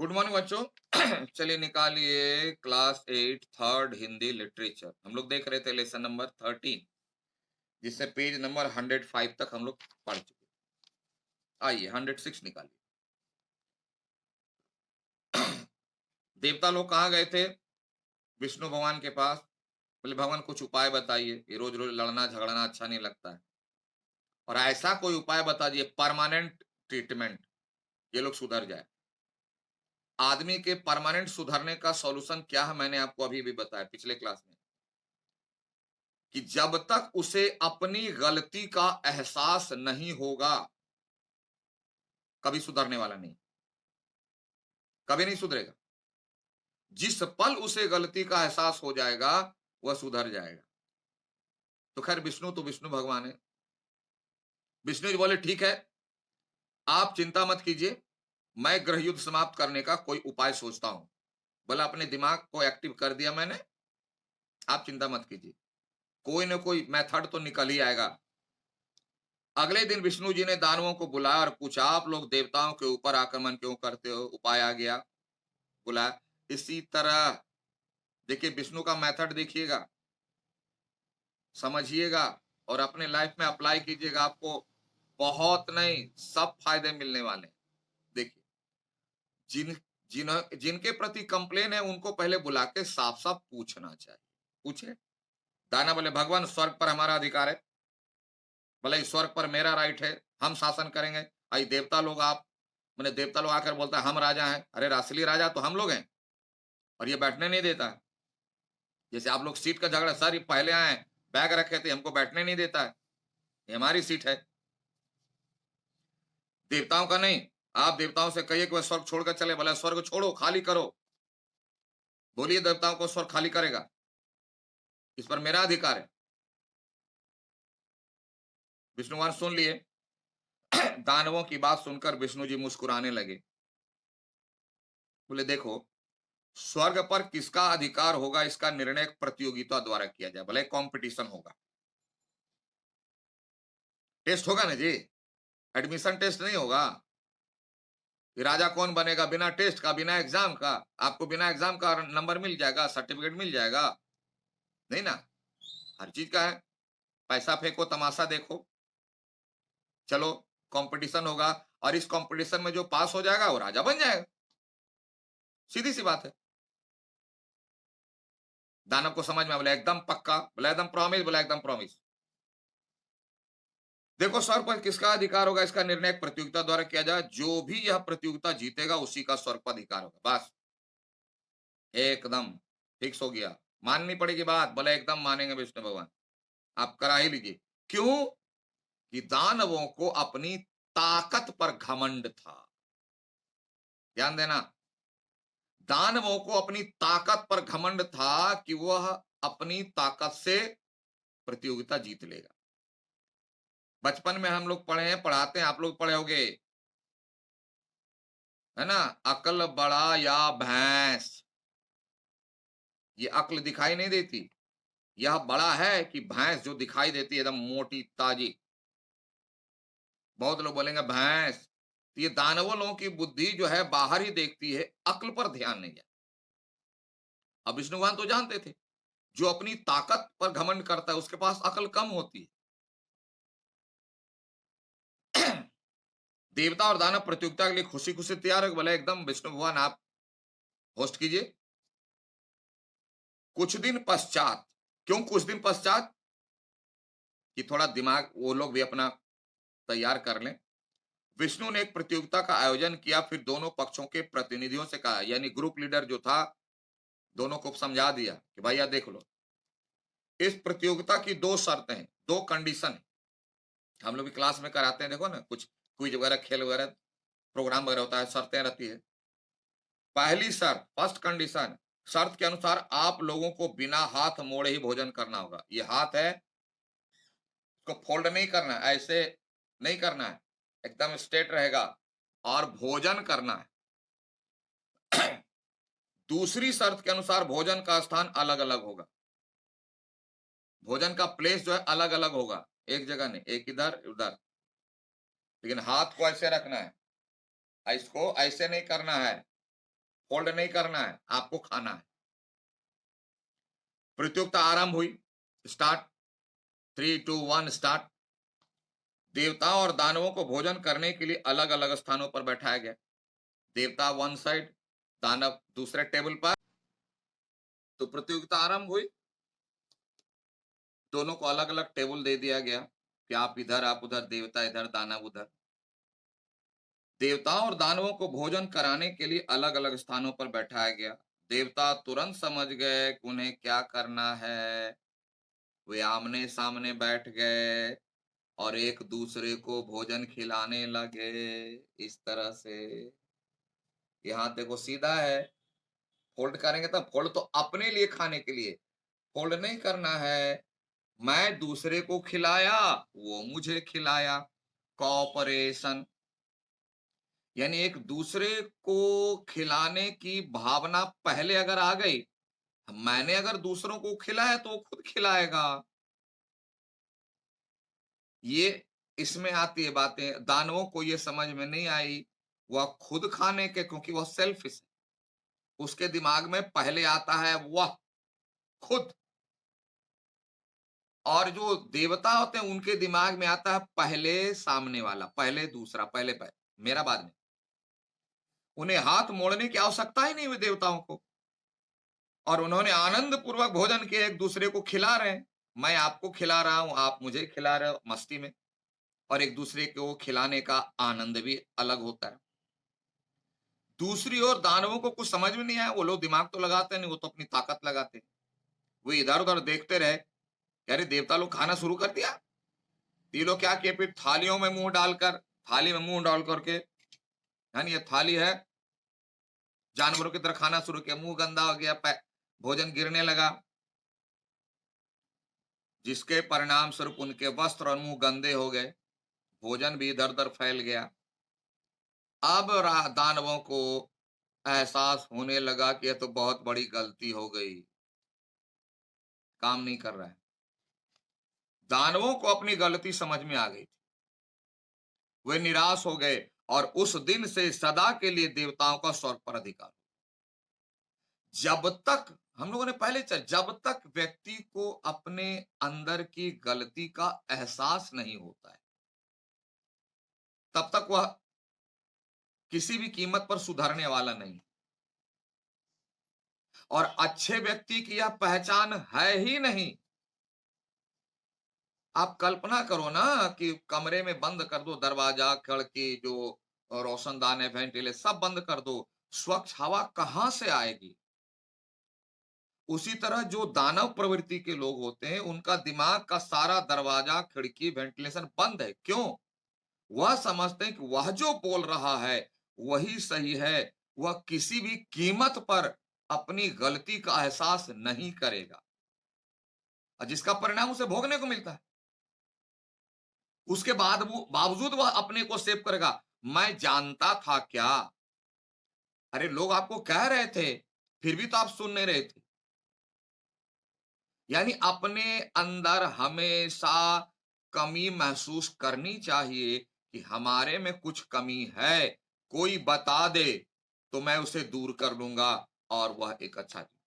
Good morning बच्चों। चलिए निकालिए क्लास 8 थर्ड हिंदी लिटरेचर। हम लोग देख रहे थे लेसन नंबर 13, जिससे पेज नंबर 105 तक हम लोग पढ़ चुके। आइए 106 निकालिए। देवता लोग कहाँ गए थे? विष्णु भगवान के पास। बोले भगवान कुछ उपाय बताइए, ये रोज रोज लड़ना झगड़ना अच्छा नहीं लगता है, और ऐसा कोई उपाय बता दिए परमानेंट ट्रीटमेंट, ये लोग सुधर जाए। आदमी के परमानेंट सुधरने का सॉल्यूशन क्या है, मैंने आपको अभी भी बताया पिछले क्लास में, कि जब तक उसे अपनी गलती का एहसास नहीं होगा, कभी सुधरने वाला नहीं, कभी नहीं सुधरेगा। जिस पल उसे गलती का एहसास हो जाएगा, वह सुधर जाएगा। तो खैर विष्णु तो विष्णु भगवान है। विष्णु जी बोले ठीक है, आप चिंता मत कीजिए, मैं ग्रह युद्ध समाप्त करने का कोई उपाय सोचता हूं। बोला अपने दिमाग को एक्टिव कर दिया मैंने, आप चिंता मत कीजिए, कोई ना कोई मेथड तो निकल ही आएगा। अगले दिन विष्णु जी ने दानवों को बुलाया और पूछा, आप लोग देवताओं के ऊपर आक्रमण क्यों करते हो? उपाय आ गया। बुलाया। इसी तरह देखिए विष्णु का मेथड देखिएगा, समझिएगा और अपने लाइफ में अप्लाई कीजिएगा, आपको बहुत नहीं सब फायदे मिलने वाले हैं। देखिए जिन जिनके प्रति कंप्लेन है उनको पहले बुला के साफ साफ पूछना चाहिए। पूछे। दाना बोले भगवान स्वर्ग पर हमारा अधिकार है। बोले इस स्वर्ग पर मेरा राइट है, हम शासन करेंगे। आई देवता लोग आप मैंने देवता लोग आकर बोलता है हम राजा हैं। अरे असली राजा तो हम लोग हैं, और ये बैठने नहीं देता है। जैसे आप लोग सीट का झगड़ा, सर ये पहले आए, बैग रखे थे, हमको बैठने नहीं देता है, ये हमारी सीट है। देवताओं का नहीं। आप देवताओं से कहिए कि वह स्वर्ग छोड़कर चले। बोला स्वर्ग छोड़ो, खाली करो। बोलिए देवताओं को स्वर्ग खाली करेगा, इस पर मेरा अधिकार है। विष्णु भगवान सुन लिए। दानवों की बात सुनकर विष्णु जी मुस्कुराने लगे। बोले देखो, स्वर्ग पर किसका अधिकार होगा इसका निर्णय एक प्रतियोगिता द्वारा किया जाए। भले कंपटीशन होगा, टेस्ट होगा ना जी, एडमिशन टेस्ट नहीं होगा कि राजा कौन बनेगा बिना टेस्ट का, बिना एग्जाम का। आपको बिना एग्जाम का नंबर मिल जाएगा, सर्टिफिकेट मिल जाएगा? नहीं ना। हर चीज का है। पैसा फेंको, तमाशा देखो। चलो कंपटीशन होगा, और इस कंपटीशन में जो पास हो जाएगा वो राजा बन जाएगा। सीधी सी बात है। दानव को समझ में बोला एकदम पक्का, बोला एकदम प्रॉमिस, बोला एकदम प्रॉमिस। देखो स्वर्ग पर किसका अधिकार होगा इसका निर्णय एक प्रतियोगिता द्वारा किया जाए, जो भी यह प्रतियोगिता जीतेगा उसी का स्वर्ग पर अधिकार होगा। बस एकदम फिक्स हो गया। माननी पड़ेगी बात। बोले एकदम मानेंगे विष्णु भगवान, आप करा ही लीजिए। क्यों? कि दानवों को अपनी ताकत पर घमंड था। ध्यान देना, दानवों को अपनी ताकत पर घमंड था कि वह अपनी ताकत से प्रतियोगिता जीत लेगा। बचपन में हम लोग पढ़े हैं, पढ़ाते हैं, आप लोग पढ़े होंगे, है ना? अकल बड़ा या भैंस। ये अक्ल दिखाई नहीं देती, यह बड़ा है कि भैंस जो दिखाई देती है एकदम मोटी ताजी। बहुत लोग बोलेंगे भैंस, तो ये दानवों लोगों की बुद्धि जो है बाहर ही देखती है, अक्ल पर ध्यान नहीं है। अब विष्णु भगवान तो जानते थे, जो अपनी ताकत पर घमंड करता है उसके पास अकल कम होती है। देवता और दानव प्रतियोगिता के लिए खुशी खुशी तैयार है। बोले एकदम विष्णु भगवान आप होस्ट कीजिए। कुछ दिन पश्चात, क्यों कुछ दिन पश्चात? कि थोड़ा दिमाग वो लोग भी अपना तैयार कर लें। विष्णु ने एक प्रतियोगिता का आयोजन किया, फिर दोनों पक्षों के प्रतिनिधियों से कहा, यानी ग्रुप लीडर जो था, दोनों को समझा दिया कि भैया देख लो, इस प्रतियोगिता की दो शर्तें हैं, दो कंडीशन है। हम लोग भी क्लास में कराते हैं, देखो ना, कुछ क्विज वगैरह, खेल वगैरह, प्रोग्राम वगैरह होता है, शर्तें रहती है। पहली शर्त, फर्स्ट कंडीशन, शर्त के अनुसार आप लोगों को बिना हाथ मोड़े ही भोजन करना होगा। ये हाथ है, इसको फोल्ड नहीं करना है, ऐसे नहीं करना है, एकदम स्ट्रेट रहेगा, और भोजन करना है। दूसरी शर्त के अनुसार भोजन का स्थान अलग अलग होगा। भोजन का प्लेस जो है अलग अलग होगा, एक जगह नहीं, एक इधर उधर। लेकिन हाथ को ऐसे रखना है, इसको ऐसे नहीं करना है, होल्ड नहीं करना है, आपको खाना है। प्रतियोगिता आरंभ हुई। स्टार्ट। 3, 2, 1 स्टार्ट। देवताओं और दानवों को भोजन करने के लिए अलग अलग स्थानों पर बैठाया गया। देवता वन साइड, दानव दूसरे टेबल पर। तो प्रतियोगिता आरंभ हुई। दोनों को अलग अलग टेबल दे दिया गया कि आप इधर, आप उधर, देवता इधर, दानव उधर। देवताओं और दानवों को भोजन कराने के लिए अलग अलग स्थानों पर बैठाया गया। देवता तुरंत समझ गए कि उन्हें क्या करना है। वे आमने सामने बैठ गए और एक दूसरे को भोजन खिलाने लगे। इस तरह से यहाँ देखो सीधा है। फोल्ड करेंगे तब, फोल्ड तो अपने लिए खाने के लिए, फोल्ड नहीं करना है। मैं दूसरे को खिलाया, वो मुझे खिलाया। कॉपरेशन, यानी एक दूसरे को खिलाने की भावना पहले अगर आ गई, मैंने अगर दूसरों को खिलाया तो वो खुद खिलाएगा। ये इसमें आती है बातें। दानवों को ये समझ में नहीं आई। वह खुद खाने के, क्योंकि वह सेल्फिश है, उसके दिमाग में पहले आता है वह खुद। और जो देवता होते हैं उनके दिमाग में आता है पहले सामने वाला, पहले दूसरा, पहले पहले मेरा बाद में। उन्हें हाथ मोड़ने की आवश्यकता ही नहीं हुई देवताओं को, और उन्होंने आनंद पूर्वक भोजन किया, एक दूसरे को खिला रहे हैं। मैं आपको खिला रहा हूं, आप मुझे खिला रहे हो मस्ती में। और एक दूसरे को खिलाने का आनंद भी अलग होता है। दूसरी ओर दानवों को कुछ समझ में नहीं आया। वो लोग दिमाग तो लगाते नहीं, वो तो अपनी ताकत लगाते। वो इधर उधर देखते रहे। अरे देवता लोग खाना शुरू कर दिया। ये लोग क्या किए, फिर थालियों में मुंह डालकर, थाली में मुंह डाल करके, यानी ये थाली है, जानवरों की तरह खाना शुरू किया। मुंह गंदा हो गया, भोजन गिरने लगा, जिसके परिणाम स्वरूप उनके वस्त्र और मुंह गंदे हो गए। भोजन भी इधर उधर फैल गया। अब दानवों को एहसास होने लगा कि यह तो बहुत बड़ी गलती हो गई, काम नहीं कर रहा है। दानवों को अपनी गलती समझ में आ गई थी। वे निराश हो गए और उस दिन से सदा के लिए देवताओं का स्वर्ग पर अधिकार। जब तक, हम लोगों ने पहले चल, जब तक व्यक्ति को अपने अंदर की गलती का एहसास नहीं होता है, तब तक वह किसी भी कीमत पर सुधरने वाला नहीं। और अच्छे व्यक्ति की यह पहचान है ही नहीं। आप कल्पना करो ना कि कमरे में बंद कर दो दरवाजा, खिड़की, जो रोशनदान है, वेंटिलेटर सब बंद कर दो, स्वच्छ हवा कहां से आएगी। उसी तरह जो दानव प्रवृत्ति के लोग होते हैं, उनका दिमाग का सारा दरवाजा, खिड़की, वेंटिलेशन बंद है। क्यों? वह समझते हैं कि वह जो बोल रहा है वही सही है। वह किसी भी कीमत पर अपनी गलती का एहसास नहीं करेगा, और जिसका परिणाम उसे भोगने को मिलता है। उसके बाद वो बावजूद वह अपने को सेव करेगा, मैं जानता था क्या। अरे लोग आपको कह रहे थे, फिर भी तो आप सुन नहीं रहे थे। यानी अपने अंदर हमेशा कमी महसूस करनी चाहिए कि हमारे में कुछ कमी है। कोई बता दे तो मैं उसे दूर कर लूंगा, और वह एक अच्छा चीज।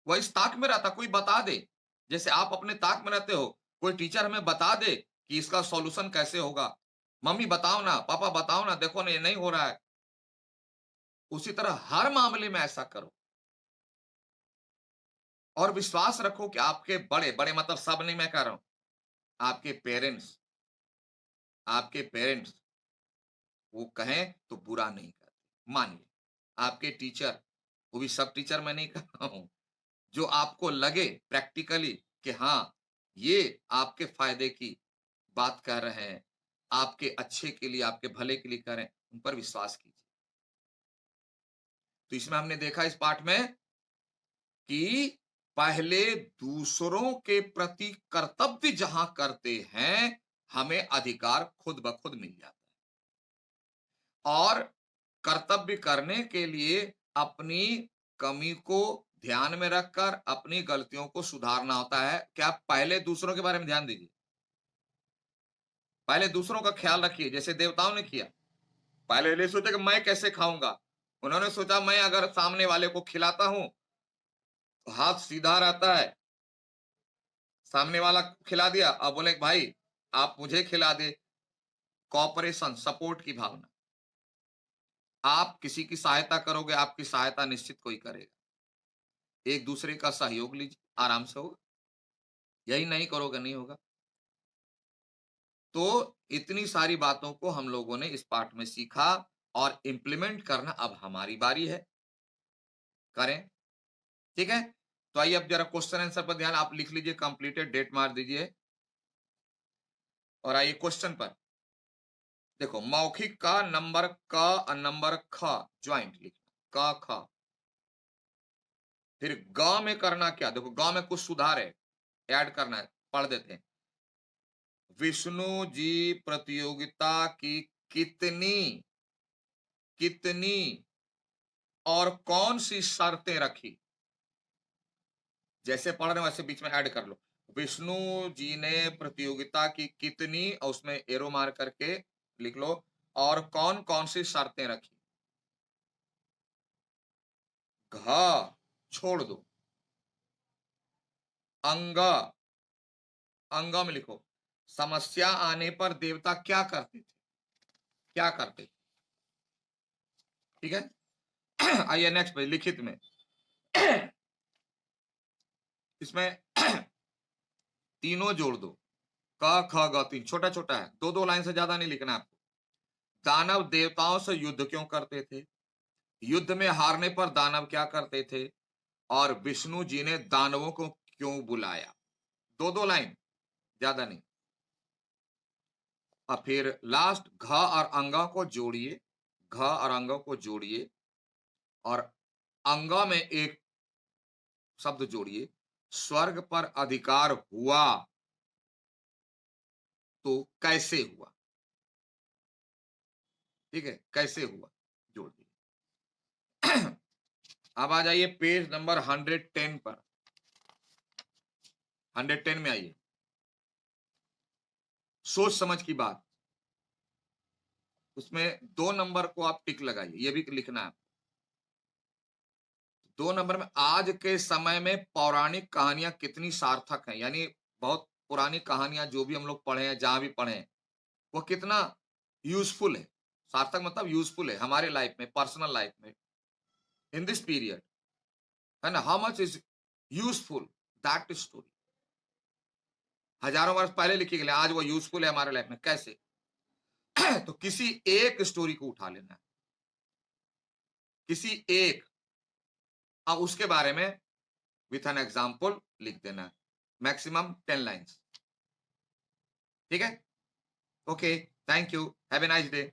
वह इस ताक में रहता, कोई बता दे। जैसे आप अपने ताक में रहते हो, कोई टीचर हमें बता दे कि इसका सॉल्यूशन कैसे होगा। मम्मी बताओ ना, पापा बताओ ना, देखो ना ये नहीं हो रहा है। उसी तरह हर मामले में ऐसा करो, और विश्वास रखो कि आपके बड़े बड़े, मतलब सब नहीं मैं कह रहा हूं, आपके पेरेंट्स, आपके पेरेंट्स वो कहें तो बुरा नहीं करते। मानिए आपके टीचर, वो भी सब टीचर मैं नहीं कह रहा हूं, जो आपको लगे प्रैक्टिकली कि हाँ ये आपके फायदे की बात कर रहे हैं, आपके अच्छे के लिए, आपके भले के लिए कर रहे हैं, उन पर विश्वास कीजिए। तो इसमें हमने देखा इस पाठ में कि पहले दूसरों के प्रति कर्तव्य जहां करते हैं, हमें अधिकार खुद ब खुद मिल जाता है। और कर्तव्य करने के लिए अपनी कमी को ध्यान में रखकर अपनी गलतियों को सुधारना होता है। क्या पहले दूसरों के बारे में ध्यान दीजिए, पहले दूसरों का ख्याल रखिए, जैसे देवताओं ने किया। पहले ये सोचे कि मैं कैसे खाऊंगा, उन्होंने सोचा मैं अगर सामने वाले को खिलाता हूं तो हाथ सीधा रहता है, सामने वाला खिला दिया, अब बोले भाई आप मुझे खिला दे। कॉपरेशन, सपोर्ट की भावना। आप किसी की सहायता करोगे, आपकी सहायता निश्चित कोई करेगा। एक दूसरे का सहयोग लीजिए, आराम से होगा। यही नहीं करोगे, नहीं होगा। तो इतनी सारी बातों को हम लोगों ने इस पाठ में सीखा और इम्प्लीमेंट करना अब हमारी बारी है, करें। ठीक है? तो आइए अब जरा क्वेश्चन आंसर पर ध्यान आप लिख लीजिए, कंप्लीटेड डेट मार दीजिए और आइए क्वेश्चन पर। देखो, मौखिक का नंबर क और नंबर ख ज्वाइंट लिखना, क ख। फिर ग में करना क्या? देखो ग में कुछ सुधार है, ऐड करना है, पढ़ देते हैं। विष्णु जी प्रतियोगिता की कितनी कितनी और कौन सी शर्तें रखी? जैसे पढ़ रहे हो वैसे बीच में ऐड कर लो। विष्णु जी ने प्रतियोगिता की कितनी, और उसमें एरो मार करके लिख लो, और कौन कौन सी शर्तें रखी। घ छोड़ दो, अंग, अंग में लिखो समस्या आने पर देवता क्या करते थे, क्या करते थे। ठीक है? आइए नेक्स्ट पे लिखित में। इसमें तीनों जोड़ दो, क ख ग, तीन छोटा छोटा है, दो दो लाइन से ज्यादा नहीं लिखना आपको। दानव देवताओं से युद्ध क्यों करते थे? युद्ध में हारने पर दानव क्या करते थे? और विष्णु जी ने दानवों को क्यों बुलाया? दो दो लाइन, ज्यादा नहीं। और फिर लास्ट घ और अंगा को जोड़िए, घ और अंगा को जोड़िए और अंगा में एक शब्द जोड़िए, स्वर्ग पर अधिकार हुआ तो कैसे हुआ? ठीक है, कैसे हुआ, जोड़ दिए। अब आ जाइए पेज नंबर 110 पर, 110 में आइए। सोच समझ की बात, उसमें 2 नंबर को आप टिक लगाइए, ये भी लिखना है। 2 नंबर में आज के समय में पौराणिक कहानियां कितनी सार्थक हैं, यानी बहुत पुरानी कहानियां जो भी हम लोग पढ़े हैं, जहां भी पढ़े हैं, वो कितना यूजफुल है। सार्थक मतलब यूजफुल है हमारे लाइफ में, पर्सनल लाइफ में, इन दिस पीरियड, है ना। How much is useful that story. हजारों वर्ष पहले लिखी गई, आज वो यूजफुल है हमारे लाइफ में, कैसे? तो किसी एक स्टोरी को उठा लेना है, किसी एक, अब उसके बारे में विथ एन एग्जाम्पल लिख देना है, मैक्सिमम 10 लाइन्स। ठीक है? Okay, thank you, have a nice day.